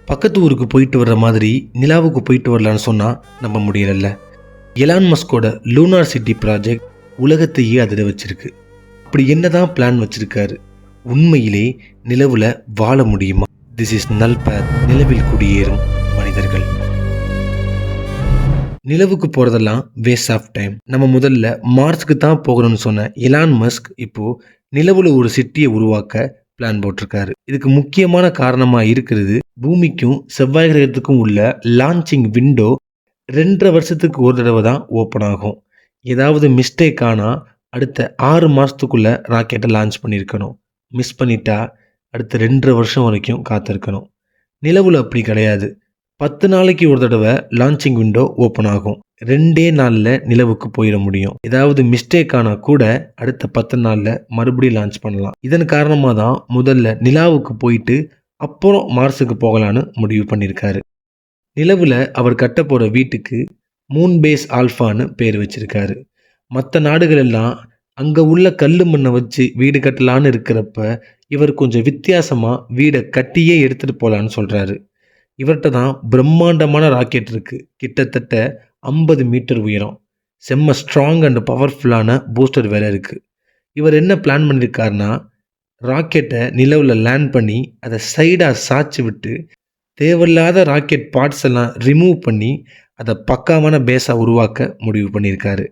பக்கத்து ஊருக்கு போயிட்டு வர்ற மாதிரி நிலாவுக்கு போயிட்டு வரலான்னு சொன்னால் நம்ப முடியலல்ல. எலான் மஸ்கோட லூனார் சிட்டி ப்ராஜெக்ட் உலகத்தையே அதிர வச்சிருக்கு. அப்படி என்னதான் பிளான் வச்சிருக்காரு? உண்மையிலே நிலவுல வாழ முடியுமா? திஸ் இஸ் நல் பேத், நிலவில் குடியேறும் மனிதர்கள். நிலவுக்கு போகிறதெல்லாம் வேஸ்ட் ஆஃப் டைம். நம்ம முதல்ல மார்ஸ்க்கு தான் போகணும்னு சொன்ன எலான் மஸ்க் இப்போ நிலவுல ஒரு சிட்டியை உருவாக்க பிளான் போட்டிருக்காரு. இதுக்கு முக்கியமான காரணமா இருக்கிறது, பூமிக்கும் செவ்வாய் கிரகத்துக்கும் உள்ள லான்ச்சிங் விண்டோ 2.5 வருஷத்துக்கு ஒரு தடவை தான் ஓப்பன் ஆகும். ஏதாவது மிஸ்டேக் ஆனால் அடுத்த 6 மாதத்துக்குள்ள ராக்கெட்டை லான்ச் பண்ணியிருக்கணும். மிஸ் பண்ணிட்டா அடுத்த 2.5 வருஷம் வரைக்கும் காத்திருக்கணும். நிலவுல அப்படி கிடையாது. 10 நாளைக்கு ஒரு தடவை லான்ச்சிங் விண்டோ ஓப்பன் ஆகும். 2 நாளில் நிலவுக்கு போயிட முடியும். ஏதாவது மிஸ்டேக் ஆனால் கூட அடுத்த 10 நாளில் மறுபடியும் லான்ச் பண்ணலாம். இதன் காரணமாக தான் முதல்ல நிலாவுக்கு போயிட்டு அப்புறம் மார்ஸுக்கு போகலான்னு முடிவு பண்ணியிருக்காரு. நிலவில் அவர் கட்ட போகிற வீட்டுக்கு மூன் பேஸ் ஆல்ஃபான்னு பேர் வச்சிருக்காரு. மற்ற நாடுகள் எல்லாம் அங்கே உள்ள கல் மண்ணை வச்சு வீடு கட்டலான்னு இருக்கிறப்ப இவர் கொஞ்சம் வித்தியாசமாக வீடை கட்டியே எடுத்துகிட்டு போகலான்னு சொல்கிறாரு. இவர்கிட்ட தான் பிரம்மாண்டமான ராக்கெட் இருக்குது. கிட்டத்தட்ட 50 மீட்டர் உயரம், செம்ம ஸ்ட்ராங் அண்ட் பவர்ஃபுல்லான பூஸ்டர் வேறு இருக்குது. இவர் என்ன பிளான் பண்ணியிருக்காருன்னா, ராக்கெட்டை நிலவில் லேண்ட் பண்ணி அதை சைடாக சாய்ச்சி விட்டு தேவையில்லாத ராக்கெட் பார்ட்ஸ் எல்லாம் ரிமூவ் பண்ணி அதை பக்காவான பேஸாக உருவாக்க முடிவு பண்ணியிருக்காரு.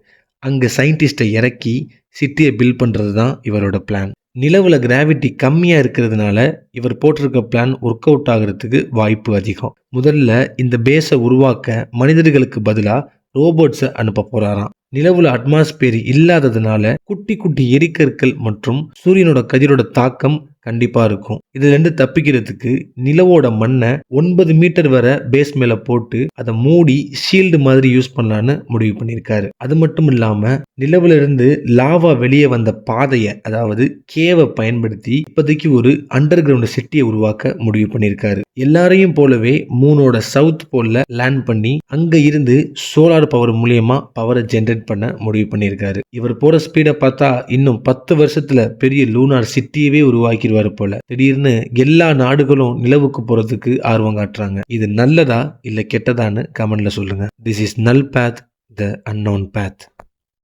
அங்கே சயின்டிஸ்ட்டை இறக்கி சிட்டியை பில்ட் பண்ணுறது தான் இவரோட பிளான். நிலவில் கிராவிட்டி கம்மியாக இருக்கிறதுனால இவர் போட்டிருக்க பிளான் ஒர்க் அவுட் ஆகிறதுக்கு வாய்ப்பு அதிகம். முதல்ல இந்த பேஸை உருவாக்க மனிதர்களுக்கு பதிலாக ரோபோட்ஸை அனுப்ப போகிறாராம். நிலவுல அட்மாஸ்பியர் இல்லாததுனால குட்டி குட்டி எரிக்கற்கள் மற்றும் சூரியனோட கதிரோட தாக்கம் கண்டிப்பா இருக்கும். இதுல இருந்து தப்பிக்கிறதுக்கு நிலவோட மண்ணை 9 மீட்டர் வரை பேஸ் மேல போட்டு அதை மூடி ஷீல்டு மாதிரி யூஸ் பண்ணலான்னு முடிவு பண்ணியிருக்காரு. அது மட்டும் இல்லாம நிலவுல இருந்து லாவா வெளியே வந்த பாதையை, அதாவது கேவை பயன்படுத்தி இப்போதைக்கு ஒரு அண்டர் கிரவுண்ட் சிட்டியை உருவாக்க முடிவு பண்ணியிருக்காரு. எல்லாரையும் போலவே மூனோட சவுத் போல்ல லேண்ட் பண்ணி அங்க இருந்து சோலார் பவர் மூலியமா பவரை ஜென்ரேட் பண்ண முடிவு பண்ணியிருக்காரு. இவர் போற ஸ்பீடை பார்த்தா இன்னும் 10 வருஷத்துல பெரிய லூனார் சிட்டியவே உருவாக்கிடுவாரு போல. திடீர்னு எல்லா நாடுகளும் நிலவுக்கு போறதுக்கு ஆர்வம் காட்டுறாங்க. இது நல்லதா இல்ல கெட்டதான்னு கமெண்ட்ல சொல்லுங்க. திஸ் இஸ் நல் பேத், த அன்னோன் பேத்.